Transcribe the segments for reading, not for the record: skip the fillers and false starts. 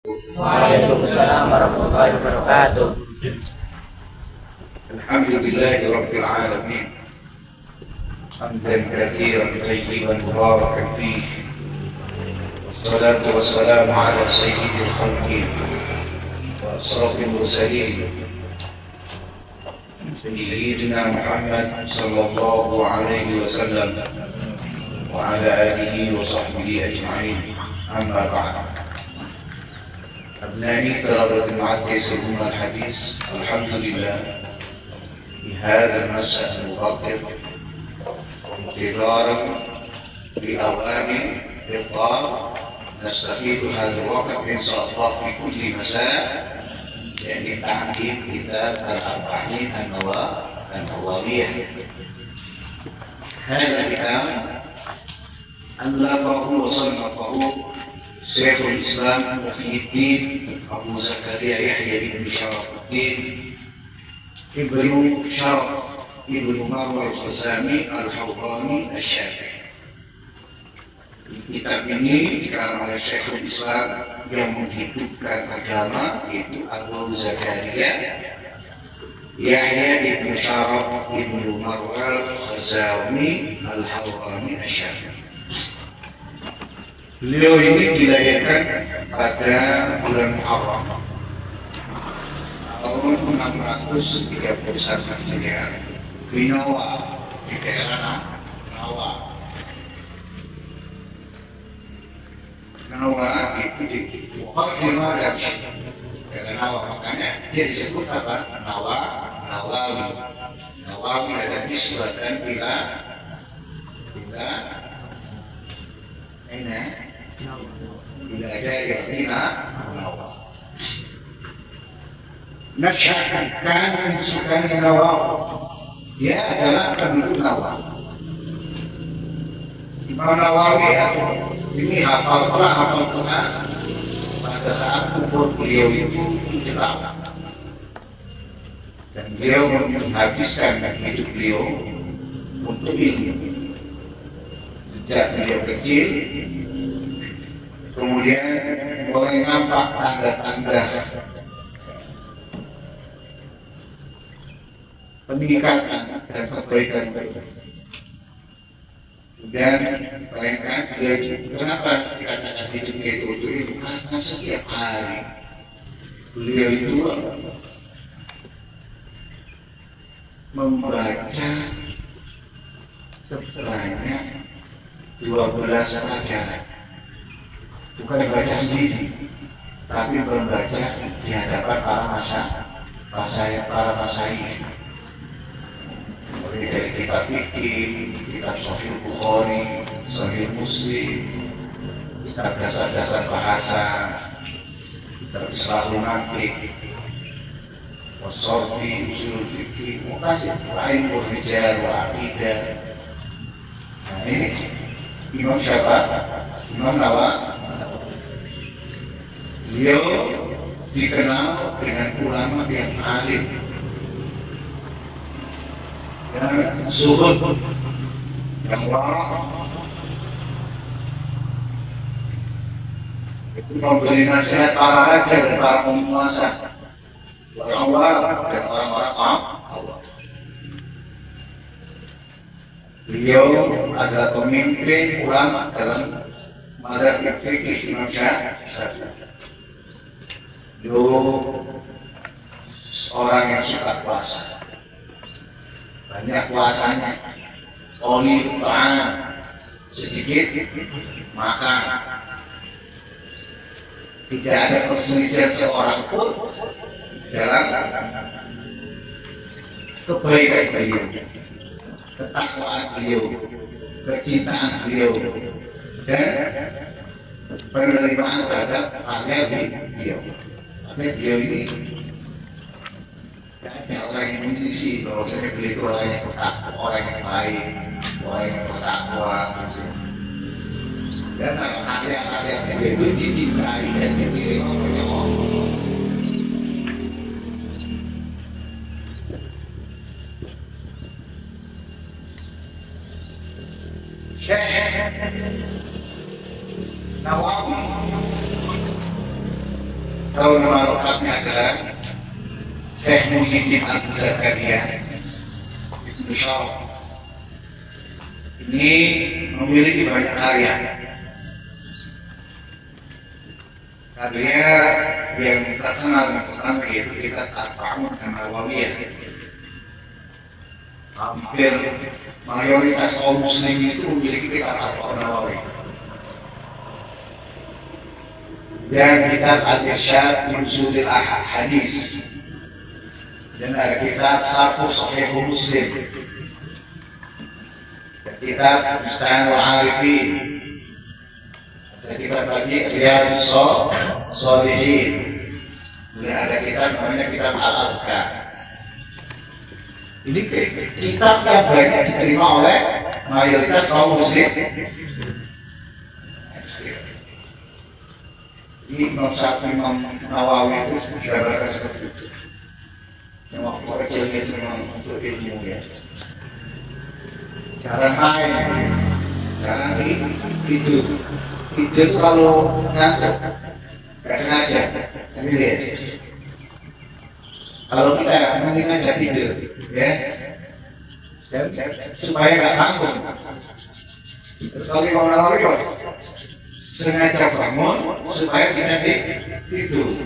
Waalaikumsalam warahmatullahi wabarakatuh. Alhamdulillahi rabbil alamin. Hamdan katsiran tayyiban mubarakan fihi. Wassalatu wassalamu ala sayyidil khalqi wa asrafil mursalin. Sayyidina Muhammad sallallahu alaihi wasallam wa ala alihi wa sahbihi ajma'in. Amma ba'd. أبنائي طلبة المعكس علوم الحديث، الحمد لله بهذا المساء المبكر انتظارا لأوان إفطار نستفيد هذا الوقت إن شاء الله في كل مساء يعني تعقيب كتاب الأربعين النووية. هذا الكتاب ألفه وصنفه شيخ الإسلام محي الدين أبو زكريا يحيى بن شرف الدين ابن شرف ابن مروة الخزامي الحوراني الشافعي. Kitab ini dikarang oleh Syekhul Islam yang menghidupkan agama, yaitu Abu Zakaria Yahya ibn Sharaf ibn Marwal Khazami Al-Hawrani Asy-Syafi'i. Beliau ini dilahirkan pada bulan Muharram tahun 631 Hijriah di Nawa, di daerah Nawa. Nawa itu di Muqaddimah Damsyik, daerah Nawa, makanya dia disebut apa? Nawawi. Nawawi adalah nisbatan bila Nasyakan sukan Nawawi, dia adalah penduduk Nawawi. Imam Nawawi ini hafal pernah pada saat umur beliau itu 7 tahun, dan beliau menghabiskan hidup beliau untuk ilmu. Sejak beliau kecil, kemudian mulai nampak tanda-tanda peningkatan dan kebaikan. Dan bayangkan kenapa dikatakan hidupnya itu untuk ilmu? Karena setiap hari beliau itu membaca sebanyak 12 pelajaran. Bukan membaca sendiri, tapi membaca di hadapan para masyayikh. Mulai dari kitab fikih, kitab Sahih Bukhari, Sahih Muslim, kitab dasar-dasar bahasa, kitab Islahul Mantiq, Wassorfi, Usul Fikih, Muqasid, Ilmu Rijal wa Aqidah. Nah ini Imam siapa? Imam Nawawi. Beliau dikenal dengan ulama yang alim, yang zuhud, yang waraq. Itu memberi nasihat para raja dan para penguasa, orang-orang dan orang-orang Allah. Beliau adalah pemimpin ulama dalam mazhab fikih Imam Syafi'i. Beliau orang yang suka puasa, banyak puasanya, oli ta'am, sedikit makan. Tidak ada perselisihan seorang pun dalam kebaikan beliau, ketakwaan beliau, kecintaan beliau, dan penerimaan terhadap karya beliau. Beliau ini banyak orang yang mengisi bahwasanya beliau itu orang yang bertakwa, orang yang baik, orang yang bertakwa, dan karya-karya beliau itu dicintai dan dipilih oleh Allah. Syekh Nawawi Kalau nama lengkapnya adalah Syekh Muhyiddin Abu Zakaria Ibnu Syaraf. Ini memiliki banyak karya. Karya yang terkenal yang pertama yaitu kitab Arba'un An-Nawawiyah. Hampir mayoritas kaum muslim itu memiliki kitab Arba'un An-Nawawiyah. Dan kitab Al-Irsyad fi Ushulil Hadis. Dan ada kitab Sharh Sahih Muslim. Kitab Mustahil Arifin. Ada kitab lagi Riyadhus Shalihin. Kemudian ada kitab namanya kitab Al-Adhkar. Ini kitab yang banyak diterima oleh mayoritas kaum muslim. Imam Syafi'i, Imam Nawawi itu digambarkan seperti itu. Yang waktu kecilnya itu memang untuk ilmu ya. Jarang main, jarang tidur. Tidur itu kalau ngantuk, nggak sengaja. Lihat. Kalau kita mengajar tidur, ya, dan supaya nggak bangun. Terus kalau Imam Nawawi sengaja bangun supaya kita tidur.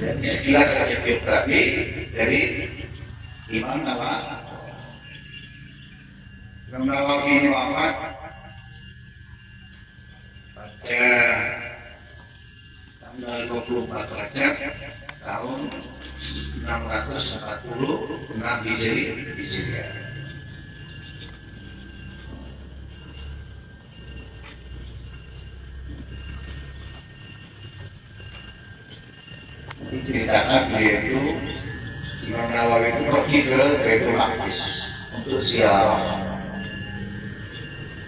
Dan sekilas saja biografi dari Imam Nawawi. Imam Nawawi ini wafat pada tanggal 24 Rajab tahun 646 Hijriah. Diceritakan beliau itu Imam Nawawi itu pergi ke Baitul Maqdis untuk ziarah,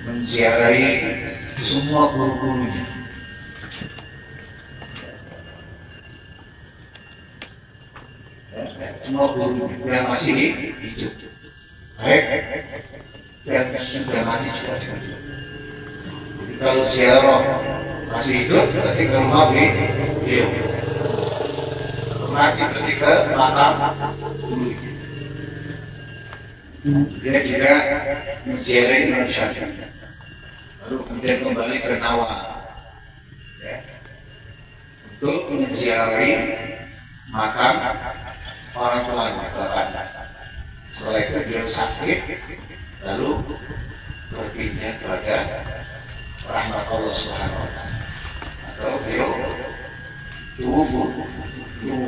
menziarahi semua guru-gurunya. Semua guru yang masih hidup, baik yang sudah mati juga. Jadi kalau ziarah masih hidup berarti ke rumah beliau. Mati berarti ke makam guru. Dia juga menziarahi Imam Syafi'i. Lalu kemudian kembali ke Nawa, ya, untuk menziarahi makam orang tuanya bapaknya. Setelah itu beliau sakit, lalu berpindah kepada rahmat Allah Subhanahu Wa Taala. Atau beliau tubuh itu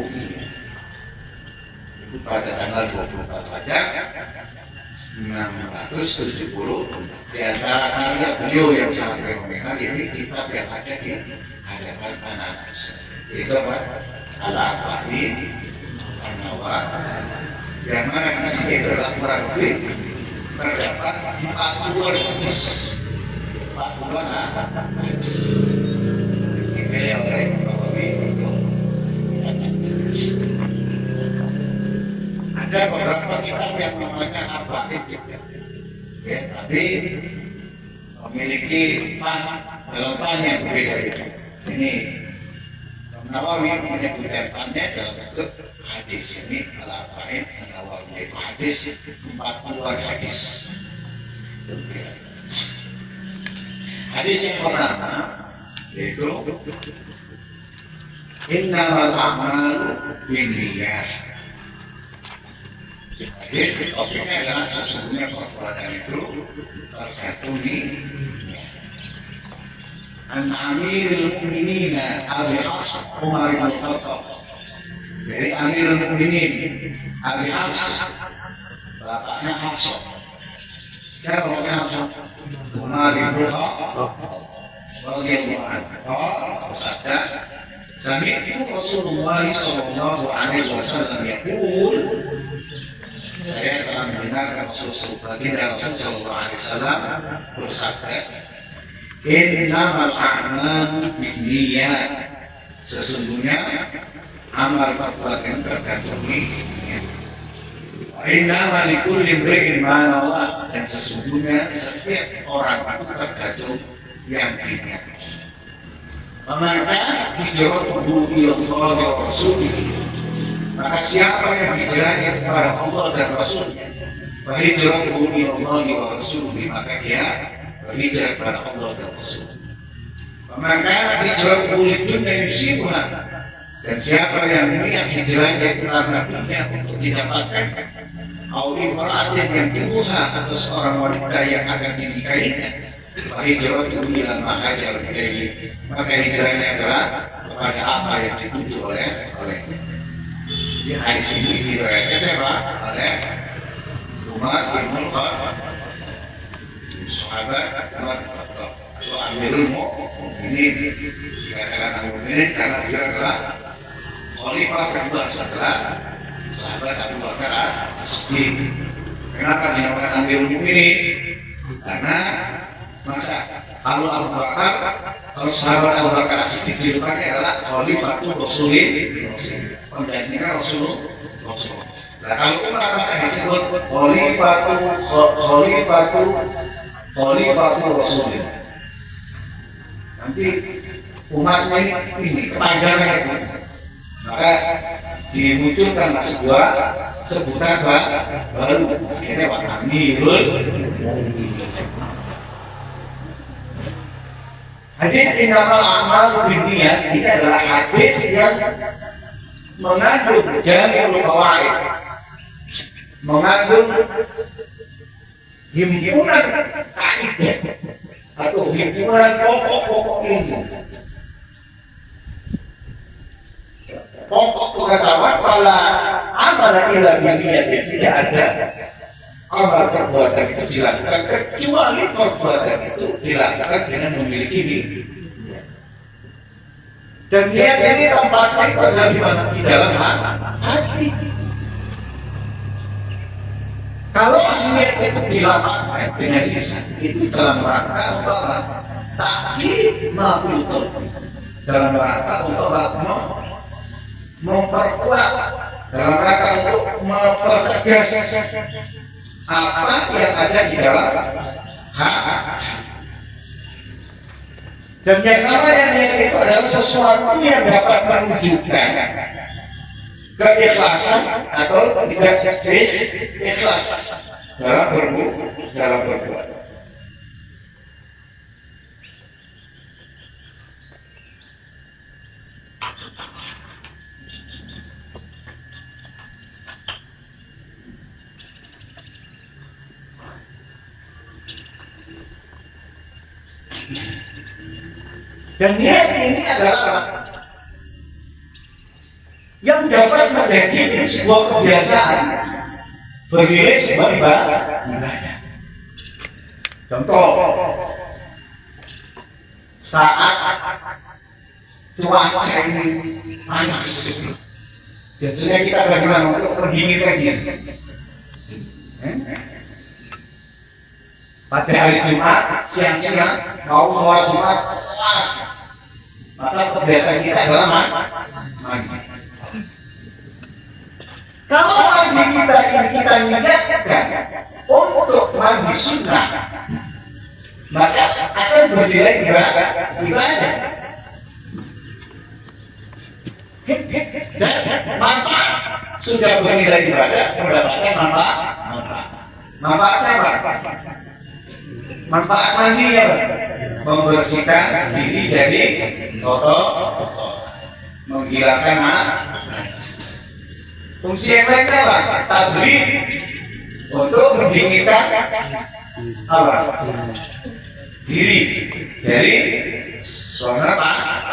pada tanggal 24 Rajab 670. Di antara karya beliau yang sangat fenomenal ini kitab yang ada di hadapan anak-anak itu apa? Al-Arba'in An-Nawawiyah, yang mana di sini adalah kurang lebih terdapat 40 hadis. 40 hadis dipilih oleh Nawawi untuk ada beberapa kitab yang namanya Arba'in, ya, tapi memiliki dalam yang berbeda-beda. Ini Nawawi menyebutkan fannya dalam bentuk hadis. Ini Al-Arba'in An-Nawawi, yaitu hadis 40 hadis. Hadis yang pertama yaitu innamal a'malu binniyat. Hadis topiknya adalah sesungguhnya perbuatan itu tergantung niat. An Amirul Mukminin Abi Hafs Umar bin Khattab. Dari Amirul Mukminin Abi Hafs, bapaknya Hafs. Siapa bapaknya Hafs? Umar bin Khattab radhiyallahu anhu. Bersabda, sami'tu Rasulullah sallallahu alaihi wasallam yaqul, saya telah mendengarkan Rasulullah sallallahu alaihi wasallam bersabda, innamal a'malu binniyat, sesungguhnya amal perbuatan tergantung niat. Innamal likulli imri'in ma nawa, dan sesungguhnya setiap orang itu tergantung yang diniatkan. Maka hijratuhu ilallahi wa rasulih, maka siapa yang hijrahnya kepada Allah dan Rasulnya, hijratuhu ilallahi wa rasulih, maka dia berhijrah kepada Allah dan Rasul. Maka hijratuhu lidunya yusibuha, dan siapa yang niat hijrahnya karena dunia untuk didapatkan auli mar'atin yang dibuha atau seorang wanita yang akan dinikahinya, hijratuhu ila ma hajara ilaihi, maka hijrahnya adalah kepada apa yang dituju olehnya. Di hadis ini diriwayatkan siapa? Oleh Umar bin Khattab, sahabat Umar bin Khattab atau Amirul Mukminin. Dikatakan Amirul Mukminin karena dia adalah khalifah kedua setelah sahabat Abu Bakar As-Siddiq. Kenapa dinamakan Amirul Mukminin? Karena masa kalau Abu Bakar, kalau sahabat Abu Bakar As-Siddiq dijulukannya adalah Khalifatul Rasulin, penggantinya Rasulullah. Nah, kalau Umar masa disebut Khalifatul Rasulin. Nanti umatnya ini kepanjangan itu, maka dimunculkanlah sebuah sebutan baru, akhirnya Amirul. Hadis innamal a'malu binniyat ini adalah hadis yang mengandung jami'ul qawaid, mengandung himpunan kaidah atau himpunan pokok-pokok ilmu. Pokok pengetahuan pada amal ila binniyat, tidak ada amal perbuatan itu dilakukan kecuali perbuatan itu dilakukan dengan memiliki niat. Dan niat ini tempatnya itu adalah di mana? Di dalam hati. Kalau niat itu dilakukan dengan lisan, itu dalam rangka untuk taklif mafruḍ, dalam rangka untuk memperkuat, dalam rangka untuk mempertegas apa yang ada di dalam hati. Dan yang namanya niat itu adalah sesuatu yang dapat menunjukkan keikhlasan atau tidak ikhlas dalam berbuat. Dan niat ini adalah yang dapat menjadi sebuah kebiasaan bernilai sebuah ibadah. Contoh, saat cuaca ini panas, biasanya kita bagaimana untuk mendingin. Pada hari Jumat siang-siang mau sholat Jumat panas, maka kebiasaan kita adalah mandi. Kalau mandi kita ini kita niatkan untuk mandi sunnah, maka akan bernilai ibadah. Dan manfaat sudah bernilai ibadah, mendapatkan manfaat. Manfaatnya apa? Manfaat mandi ya, membersihkan diri dari kotor, menghilangkan fungsi yang lain apa? Tabrid, untuk mendinginkan apa? Diri dari suasana panas.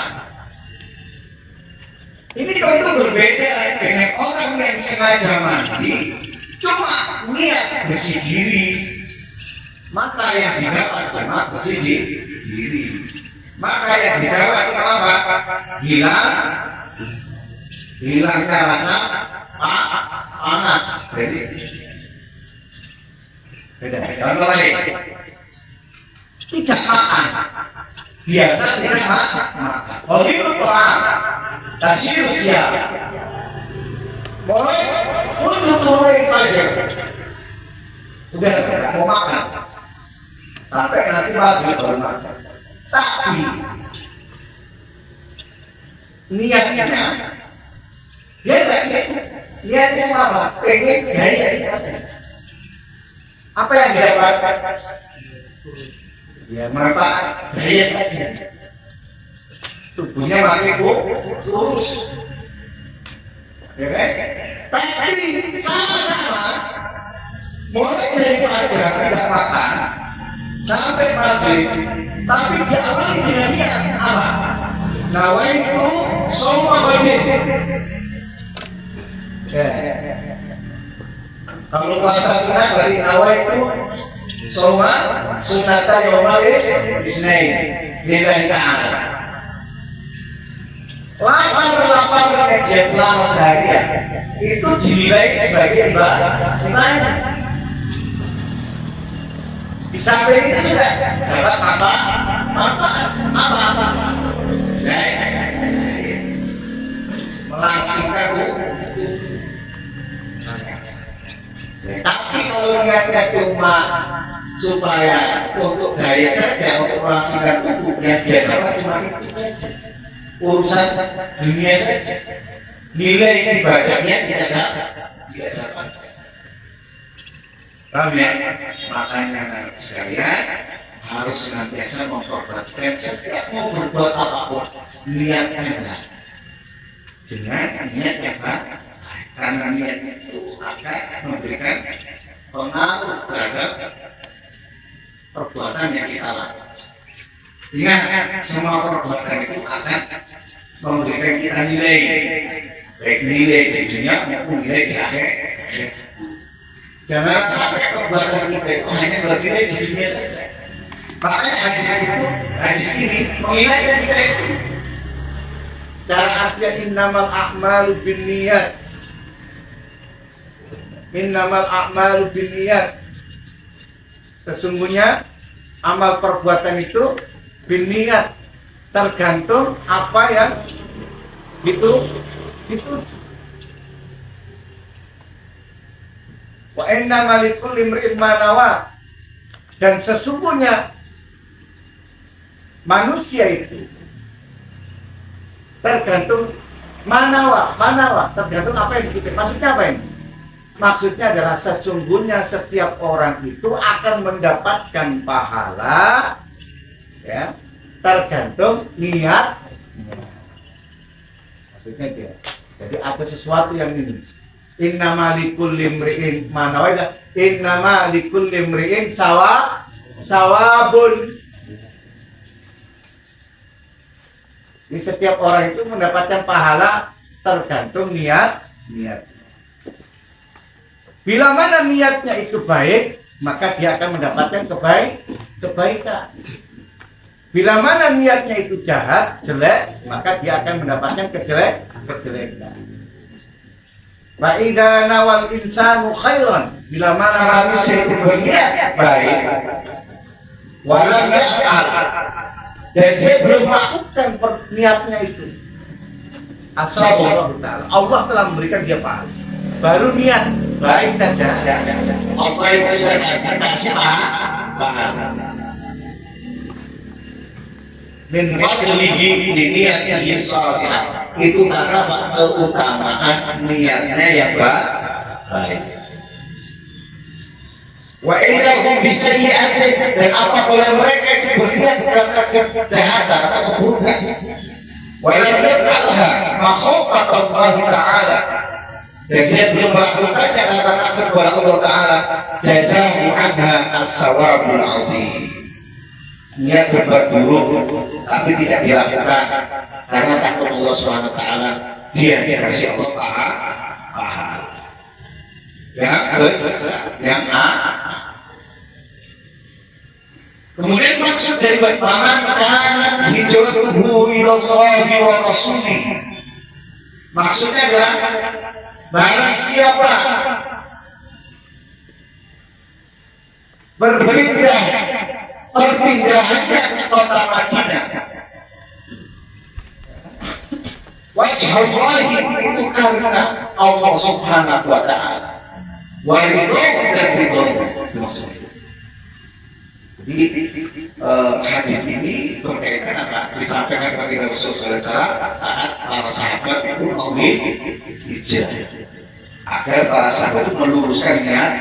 Ini tentu berbeda dengan orang yang sengaja mandi cuma niat bersih diri, maka yang didapat cuma bersih diri. Maka yang didapat apa? Hilangkan rasa panas. Jadi beda. Contoh lain, tidak makan, biasa tidak makan. Kalau itu pelan, kasih usia, boleh untuk turunin saja. Udah mau makan, sampai nanti maghrib baru makan. Tapi niatnya dia niatnya apa? Pengen gaya. Apa yang dia dapat? Ya manfaat gaya aja. Tubuhnya makin kurus. Ya kan? Tapi sama-sama mulai dari pelajar tidak makan sampai maghrib, tapi diawali dengan niat apa? Nawaitu shauma ghadin. Kalau puasa sunat berarti nawaitu shauma sunata yaumal isnain lillahi ta'ala. Lapar kerja selama seharian itu dinilai sebagai ibadah. Di samping itu juga dapat manfaat apa? Melangsingkan tubuh. Tapi kalau niatnya cuma supaya untuk diet saja, untuk melangsingkan tubuhnya, dia dapat cuma itu saja. Urusan dunia saja, nilai ibadahnya tidak dapat. Paham ya? Makanya sekalian harus senantiasa memperhatikan setiap mau berbuat apapun niatnya dengan niat yang baik, karena niat itu akan memberikan pengaruh terhadap perbuatan yang kita lakukan. Ingat, semua perbuatan itu akan memberikan kita nilai, baik nilai di dunia maupun nilai di akhirat. Jangan sampai perbuatan kita itu hanya bernilai di dunia saja. Makanya hadis ini mengingatkan kita itu. Dalam artian innamal a'malu binniyat. Innamal a'malu binniyat. Sesungguhnya amal perbuatan itu binniyat, tergantung apa yang itu. Wa inna malikul limri'in manawa, dan sesungguhnya manusia itu tergantung manawa, tergantung apa yang dipikir. Maksudnya apa ini? Maksudnya adalah sesungguhnya setiap orang itu akan mendapatkan pahala, ya, tergantung niat. Maksudnya dia. Jadi ada sesuatu yang ini. Innama likulli imri'in manawa, innama likulli imri'in sawabun. Jadi setiap orang itu mendapatkan pahala tergantung niat. Bila mana niatnya itu baik, maka dia akan mendapatkan kebaikan. Bila mana niatnya itu jahat, jelek, maka dia akan mendapatkan kejelekan. Wa idza nawal insanu khairan, bila mana manusia itu berniat baik, walam yaf'al, dan dia belum melakukan niatnya itu, asal Allah telah memberikan dia pahala. Baru niat baik saja, Allah itu sudah kasih pahala. Min fadlihi di niatnya salihah. Itu karena keutamaan niatnya yang baik. Wa idahum bisayyi'atin, dan apabila mereka itu berniat melakukan kejahatan atau keburukan, wa lam yaf'alha makhafatan Allah Ta'ala, dan dia belum melakukannya karena takut kepada Allah Ta'ala, jazahu anha as-sawabul 'azim. Niat berbuat buruk tapi tidak dilakukan karena takut Allah SWT, dia dikasih Allah pahala. Yang A. Kemudian maksud dari paman dan hijratuhu ilallahi wa rasulih, maksudnya adalah barang siapa perpindahannya ke kota Madinah, wajhallahi, itu karena Allah Subhanahu wa Ta'ala, wa ridho dan ridho. Jadi hadis ini berkaitan ketika Rasul saat para sahabat itu mau hijrah, agar para sahabat itu meluruskan niat.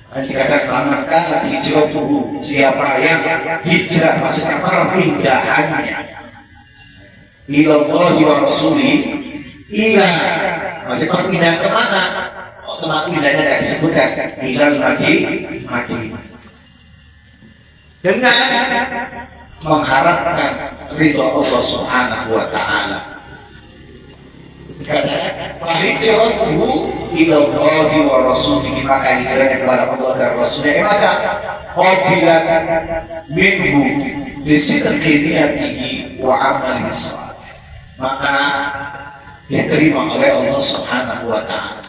Dikatakan maka hijrah tuh siapa yang hijrah, maksudnya perpindahannya ilallah wa rasuli ila, maksudnya perpindahan kemana? Tempat pindahnya tidak disebutkan, ilal Madinah, dengan mengharapkan ridho Allah Subhanahu wa Ta'ala. Hijratuhu ilallahi wa rasulihi, maka hijrahnya kepada Allah dan Rasulnya maka qabilan minhu bisidqi niyatihi wa amalihi shalih, maka diterima oleh Allah Subhanahu wa Ta'ala.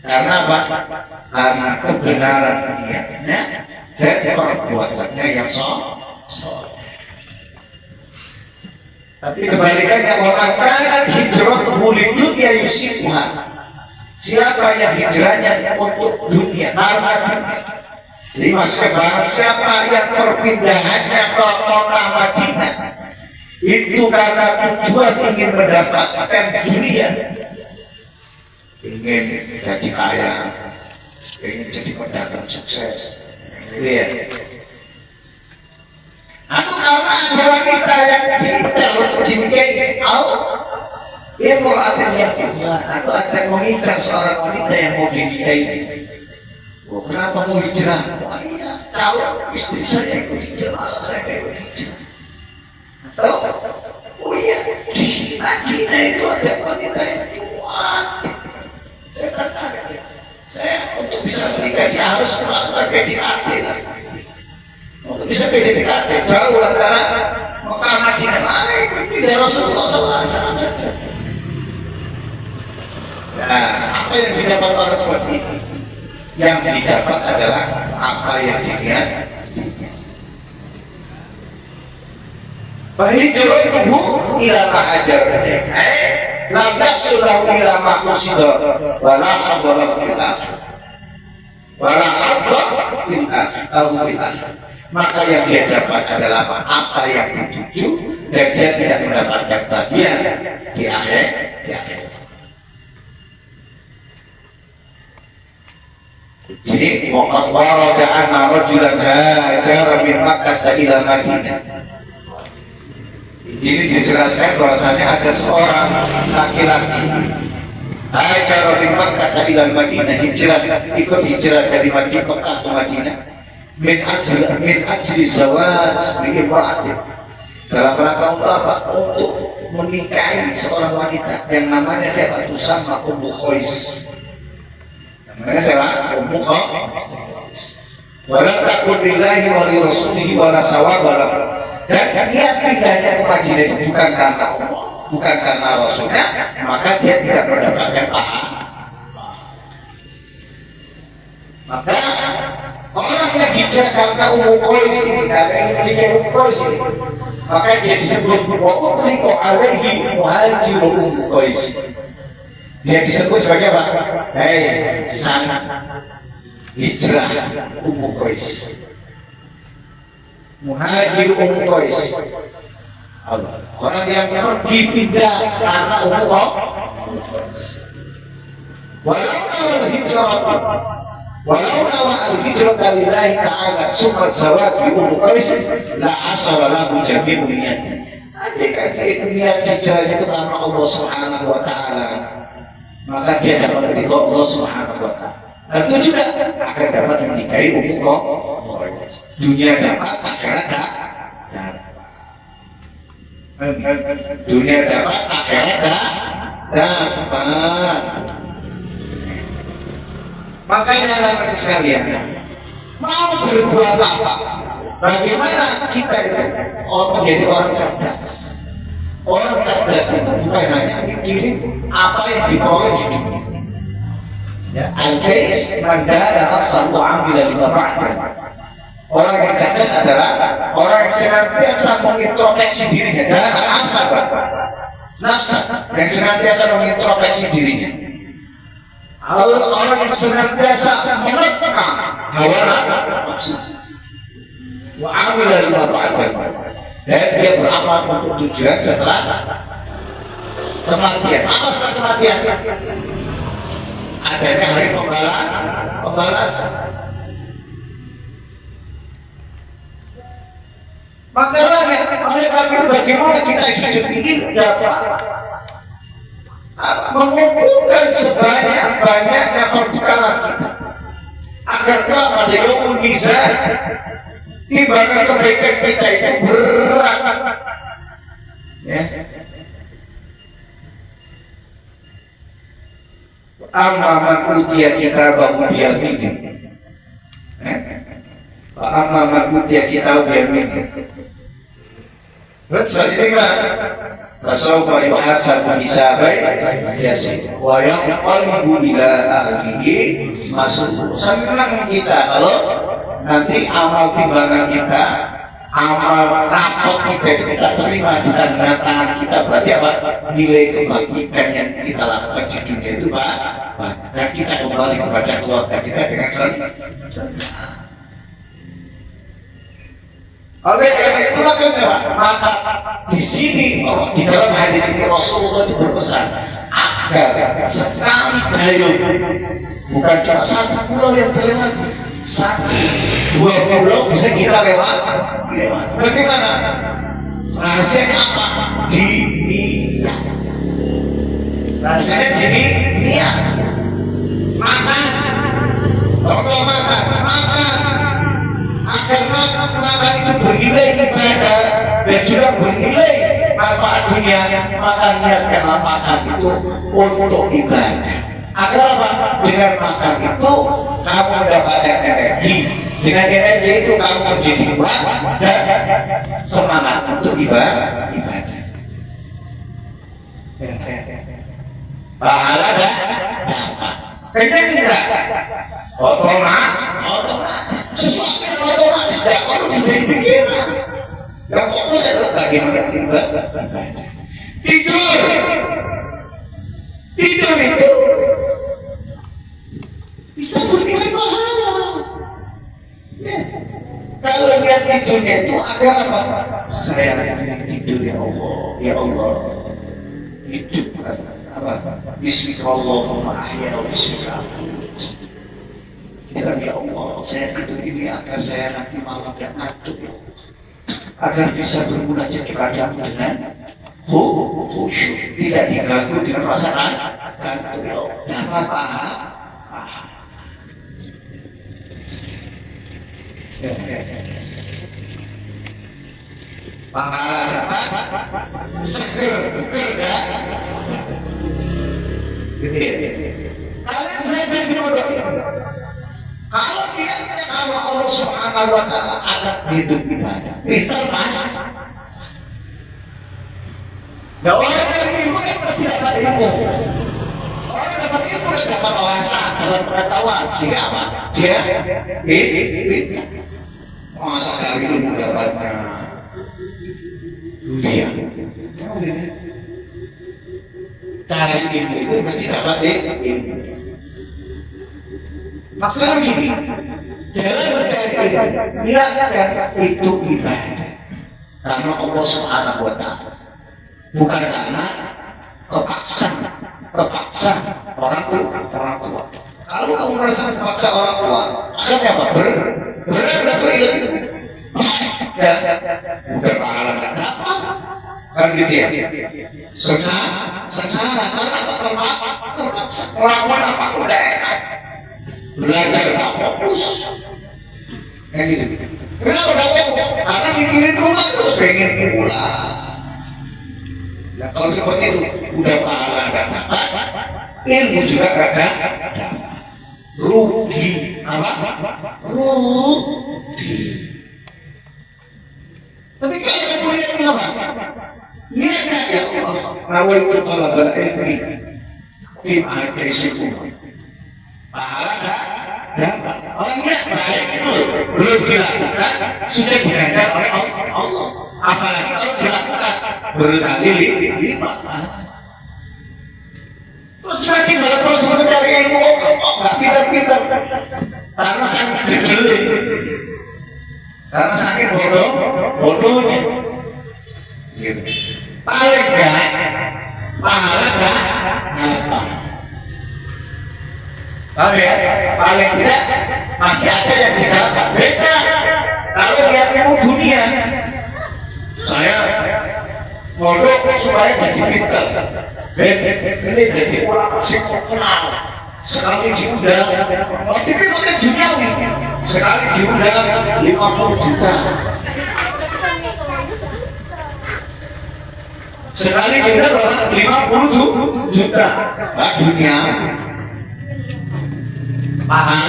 Karena apa? Karena kebenaran niatnya dan perbuatannya yang soleh. Tapi kebalikannya, orang kan hijrah kemuliaan dunia yusibuha, siapa yang hijrahnya untuk dunia, karena dunia. Jadi maksudnya barang siapa yang perpindahannya ke kota Madinah itu karena tujuan ingin mendapatkan dunia, ingin jadi kaya, ingin jadi pedagang sukses, atau karena ada wanita yang diincar untuk dinikahi, dia mau akhirnya atau ada yang mengincar seorang wanita yang mau dinikahi. Kenapa mau hijrah? Iya, kalau istri saya ikut hijrah, masa saya ikut hijrah? Atau di Madinah itu ada wanita yang kuat. Saya katakan, saya untuk bisa menikahi harus melakukan PDKT. Untuk bisa PDKT jauh antara Mekah Madinah, tidak Rasulullah SAW saja. Nah, apa yang didapat pada seperti itu? Yang didapat adalah apa yang dilihat. Fahijratuhu ila ma ajarna, lam yaksulahu ila ma qusida wala hadla fil akhir wala hadla fil akhir. Maka yang dia dapat adalah apa yang dituju, dan dia tidak mendapatkan bagian di akhir. Jadi waqad warada anna rajulan hajara min Makkah ila Madinah. Ini dijelaskan bahwasanya ada seorang laki-laki hajara min Makkah ila Madinah, ikut hijrah dari Makkah ke Madinah min ajli zawaj bi imra'atin, dalam rangka untuk apa? Untuk menikahi seorang wanita yang namanya siapa? Tusamma Ummu Qais. Namanya siapa? Ummu Qais. Wala takun lillahi wa li rasulihi wala sawaba lahu. Dan dia pindahnya ke Madinah itu bukan karena Allah, bukan karena Rasulnya, maka dia tidak mendapatkan pahala. Maka orang yang hijrah karena Ummu Qais ini, karena ingin menikahi Ummu Qais ini, maka dia disebut wa utliqa alaihi muhajir Ummu Qais. Dia disebut sebagai apa? Hei, sana hijrah Ummu Qais, muhajir Ummu Qais. Orang yang pergi pindah karena Ummu Qais. Walau hijrah, walau nawa al-hijrah lillahi ta'ala summa zawaj bi Ummu Qais la asala lahu jami'u niyyah. Jika itu niat hijrahnya itu karena Allah Subhanahu wa Ta'ala, maka dia dapat ridho Allah Subhanahu wa Ta'ala. Tentu juga akan dapat menikahi Ummu Qais. Dunia dapat, akhirat dapat. Dunia dapat, akhirat dapat. Makanya anak sekalian, mau berbuat apa? Bagaimana kita itu menjadi orang cerdas? Orang cerdas itu bukan hanya mikirin apa yang diperoleh di dunia. Ya, al-qais mandara nafsahu amila lima ba'da. Orang yang cerdas adalah orang yang senantiasa mengintrospeksi dirinya dan asal nafsa yang senantiasa mengintrospeksi dirinya. Orang yang senantiasa menekan hawa nafsu wa amila lima ba'da, Dan dia beramal untuk tujuan setelah kematian. Apa setelah kematian? Adanya hari pembalasan. Makanya oleh karena itu bagaimana kita hidup ini dapat mengumpulkan sebanyak-banyaknya pertukaran kita agar kelak pada yaumul mizan timbangan kebaikan kita itu berat. Ya. Amaman utia kita bangun biamin. Amaman utia kita biamin. Selanjutnya fasawfa yuhasabu hisaban yasir wa yanqalibu ila ahlihi masrur. Senang kita kalau nanti amal timbangan kita, amal rapot kita terima di tangan kita, berarti apa? Nilai kebaikan yang kita lakukan di dunia itu dan kita kembali kepada keluarga kita dengan senang. Oleh karena itulah maka di sini di dalam hadis ini Rasulullah itu berpesan agar sekali berhayung bukan cuma satu pulau yang terlewati, satu dua pulau bisa kita lewat. Bagaimana? Rasanya apa? Di niat. Rasanya di niat. Makan. Kalau makan agar makan itu bernilai ibadah dan juga bernilai manfaat dunia, maka niatkanlah makan itu untuk ibadah. Agar apa? Dengan makan itu kamu mendapatkan energi. Dengan energi itu kamu menjadi kuat dan semangat untuk ibadah. Pahala dah dapat. Kenyang tidak? Otomatis. Sesuatu yang otomatis dapat menjadi pikiran. Yang fokus adalah bagaimana tiba. Tidur itu bisa bernilai pahala. Ya. Kalau lihat tidurnya itu agar apa? Saya yang tidur ya Allah, hidup apa? Bismillahirrahmanirrahim. Ahya wa bismillahirrahmanirrahim. Ya Allah, saya tidur ini agar saya nanti malam yang ngantuk, agar bisa bermunajat kepada dengan khusyuk, tidak diganggu dengan perasaan ngantuk. Dapat paham? Pahala dapat, seger dah. Kalian belajar di pondok. Kalau niatnya kalau Allah Subhanahu wa Ta'ala akan hidup ibadah, pintar mas. Nah, orang yang ilmu kan pasti dapat ilmu. Orang dapat ilmu dan dapat wawasan, dapat pengetahuan. Sehingga apa? Dia masa dari ilmu dapatnya dunia. Cari ilmu itu mesti dapat ilmu. Maksudnya begini, dalam mencari ilmu, niatkan itu ibadah karena Allah Subhanahu wa Ta'ala, bukan karena kepaksa orang tua. Kalau kamu merasa dipaksa orang tua, akhirnya apa? Berilmu. Ya, bukan pahala tidak dapat, kan gitu ya? Sengsara karena terpaksa. Melakukan apa udah enak. Belajar tak fokus, kan gitu. Kenapa tak fokus? Karena mikirin rumah terus pengen pulang. Nah, kalau seperti itu udah pahala nggak dapat, ilmu juga nggak dapat, rugi. Apa? Rugi. Tapi kalau kamu lihat apa? Niatnya ya Allah, nawaitu talabal ilmi fi ma'aisikum. Pahala dapat. Orang niat baik itu belum dilakukan sudah diganjar oleh Allah. Apalagi kalau dilakukan berkali lipat. Terus nanti dalam proses mencari ilmu nggak pintar-pintar karena sangat dibeli, karena sakit bodohnya. Gitu. Paling enggak pahala enggak apa? Paham ya? Paling tidak masih ada yang didapat. Beda kalau lihat ilmu dunia, saya mondok supaya jadi pintar. Ini jadi orang asing terkenal. Sekali diundang, tapi pakai duniawi. Sekali diundang 50 juta. Sekali diundang 50 juta. Pak dunia. Pahala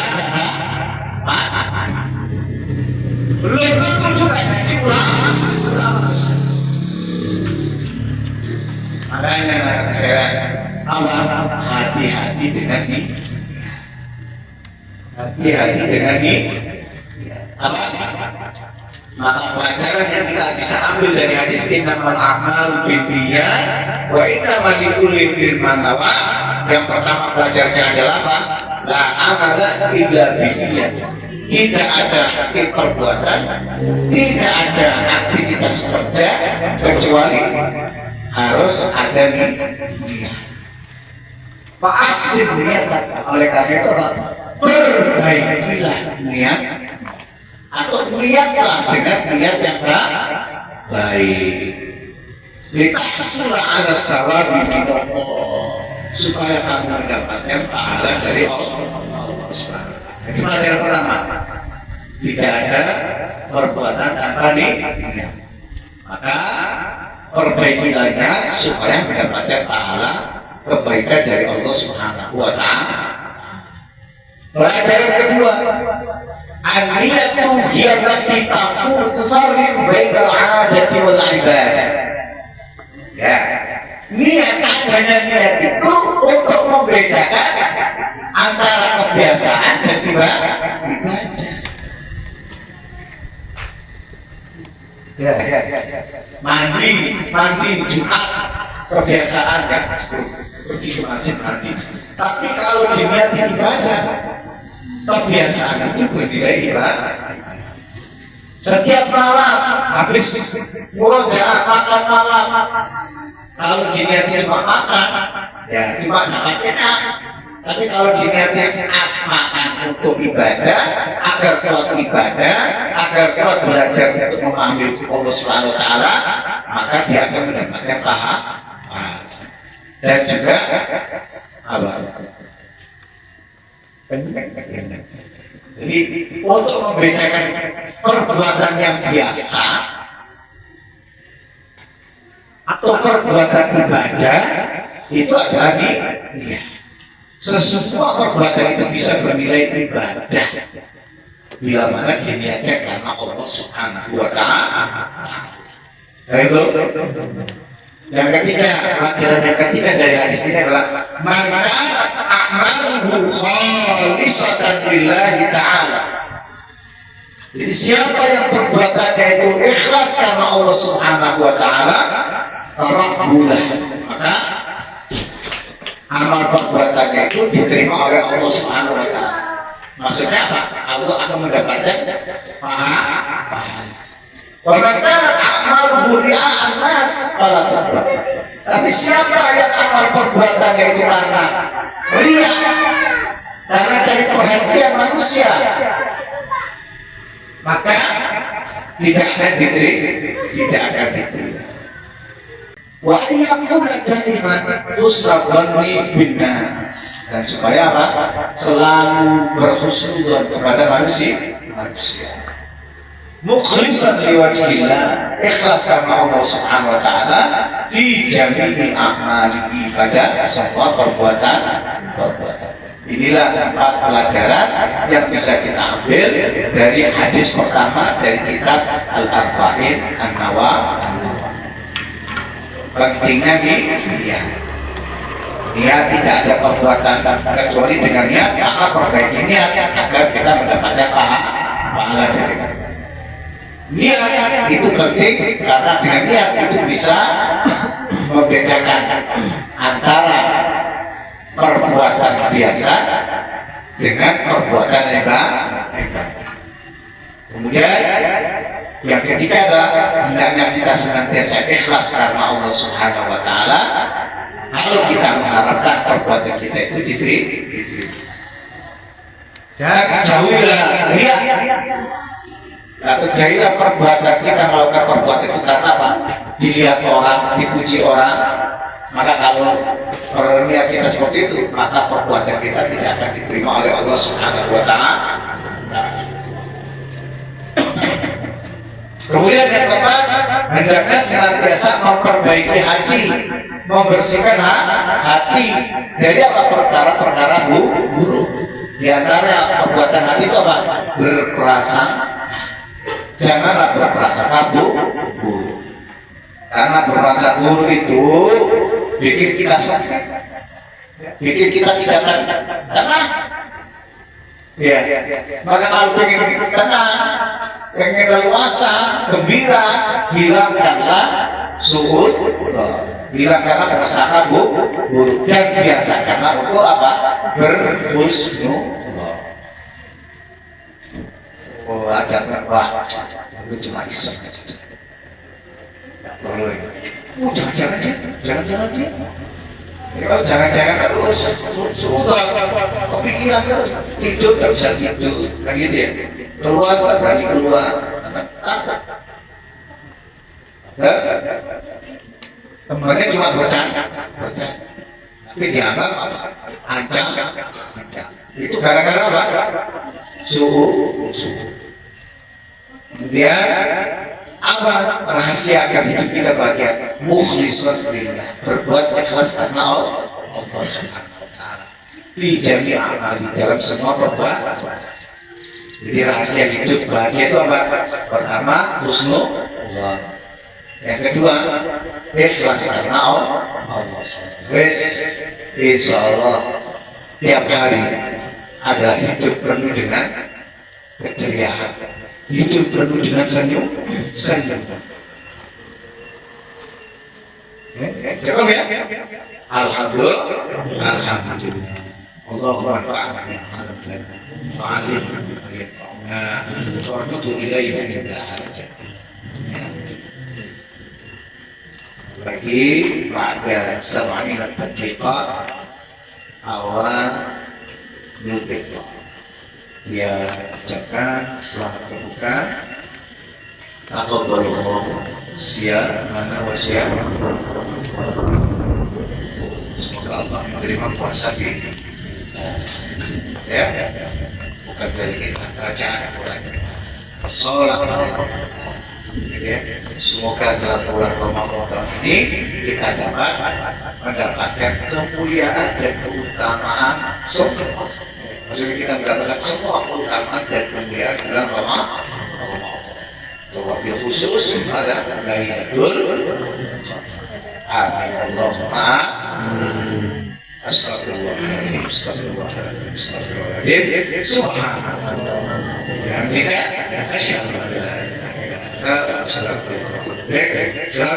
belum tentu juga jadi ulama besar. Makanya saya hati-hati dengan ini. Hati-hati dengan ini. Apa? Maka pelajaran yang kita bisa ambil dari hadis innamal a'malu binniyat wa innamal likulli imrin ma nawa. Yang pertama pelajarannya adalah apa? La amala illa binniyat. Tidak ada perbuatan, tidak ada aktivitas kerja kecuali harus ada niat. Fa'ahsin niat. Oleh karena itu perbaikilah niat atau niatlah dengan niat yang baik. Litahsulah ala sawabi minallah, supaya kamu mendapatkan pahala dari Allah Subhanahu. Itu pelajaran pertama. Tidak ada perbuatan tanpa niat. Maka perbaikilah niat supaya mendapatkan pahala kebaikan dari Allah Subhanahu wa Ta'ala. Pelajaran kedua, an-niyatu hiya allati tufarriqu bainal 'adati wal 'ibadah. Ya, niat adanya niat itu untuk membedakan antara kebiasaan dan ibadah. Ya. Mandi Jumat kebiasaan ya, pergi ke masjid mandi. Tapi kalau diniati ibadah, kebiasaan itu bernilai ibadah. Setiap malam habis murojaah makan malam, kalau diniati cuma makan, ya cuma dapat enak. Tapi kalau diniatnya makan untuk ibadah, agar kuat ibadah, agar kuat belajar untuk memahami Allah Subhanahu wa Ta'ala, maka dia akan mendapatkan pahala. Dan juga apa? Jadi untuk membedakan perbuatan yang biasa atau perbuatan ibadah itu adalah niat. Semua perbuatan itu bisa bernilai ibadah bila mana diniatkan karena Allah Subhanahu wa Ta'ala. Itu yang ketiga, pelajaran yang ketiga dari hadis ini adalah maka a'maluhu khalisatan lillahi ta'ala. Jadi siapa yang perbuatannya itu ikhlas karena Allah Subhanahu wa Ta'ala, taqabbulah, maka amal perbuatannya itu diterima oleh Allah Subhanahu wa Ta'ala. Maksudnya apa? Allah akan mendapatkan pahala. Maka amal budi'an nas fala tuqbal. Tapi siapa yang amal perbuatannya itu karena riya, karena cari perhatian manusia, maka tidak akan diterima. Wa yakuna daiman tusradhani binnas, dan supaya apa? Selalu berhusnuzon kepada manusia. Mukhlisan liwajhillah, ikhlas karena Allah Subhanahu wa Ta'ala fi jami'i a'mali, pada semua perbuatan. Inilah 4 pelajaran yang bisa kita ambil dari hadis pertama dari kitab Al-Arba'in An-Nawawi. Pentingnya niat tidak ada perbuatan kecuali dengan niat, maka perbaiki niat agar kita mendapatkan pahala dari niat. Itu penting karena dengan niat itu bisa membedakan antara perbuatan biasa dengan perbuatan ibadah. Kemudian Yang ketiga adalah hendaknya kita senantiasa ikhlas karena Allah Subhanahu wa taala. Kalau kita mengharapkan perbuatan kita itu diterima. Dan jauhilah riya. Atau jauhilah perbuatan kita melakukan perbuatan itu karena apa? Dilihat orang, dipuji orang. Maka kalau niat kita seperti itu, maka perbuatan kita tidak akan diterima oleh Allah Subhanahu wa taala. Kemudian yang keempat, hendaknya senantiasa memperbaiki hati, membersihkan hati dari apa perkara-perkara buruk. Di antara perbuatan hati itu apa? Berprasangka. Janganlah berprasangka buruk. Karena berprasangka buruk itu bikin kita sakit, bikin kita tidak tenang. Ya. Maka kalau pengen tenang, pengen leluasa, gembira, hilangkanlah suud, hilangkanlah prasangka buruk dan biasakanlah untuk apa? Berhusnuzon. Oh, ada berapa? Itu cuma iseng aja. Tidak perlu ini. Oh, jangan-jangan dia. Kalau jangan-jangan terus sudah kepikiran terus tidur tak bisa tidur, kan gitu ya. Keluar tak berani keluar, takut. Temannya cuma bercanda, tapi dianggap apa? Ancam. Itu gara-gara apa? Suhu. Dia apa rahasia akan hidup kita bagian mukhlishan lillah, berbuat ikhlas karena Allah Subhanahu wa taala fi jami' amali, dalam semua perbuatan. Jadi rahasia hidup bahagia itu apa? Pertama husnuzon, yang kedua ikhlas karena Allah. Wes insyaallah tiap hari adalah hidup penuh dengan keceriaan, hidup penuh dengan senyum. Cukup ya? Alhamdulillah. Allahumma fa'alna bagi pada semuanya terlibat awal nulis. Dia ucapkan selamat berbuka. Taqabbalallahu mana wasya. Semoga Allah menerima puasa ini. Ya, bukan dari kita kerajaan sholat. Ya, semoga dalam bulan Ramadan ini kita dapat mendapatkan kemuliaan dan keutamaan semua. Maksudnya kita mendapatkan semua keutamaan dan kemuliaan dalam Ramadan. Wabil khusus pada Lailatul Amin. Allahumma astagfirullahaladzim. Subhanallah.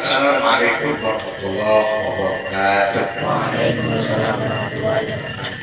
Assalamualaikum warahmatullahi wabarakatuh. Waalaikumsalam warahmatullahi wabarakatuh.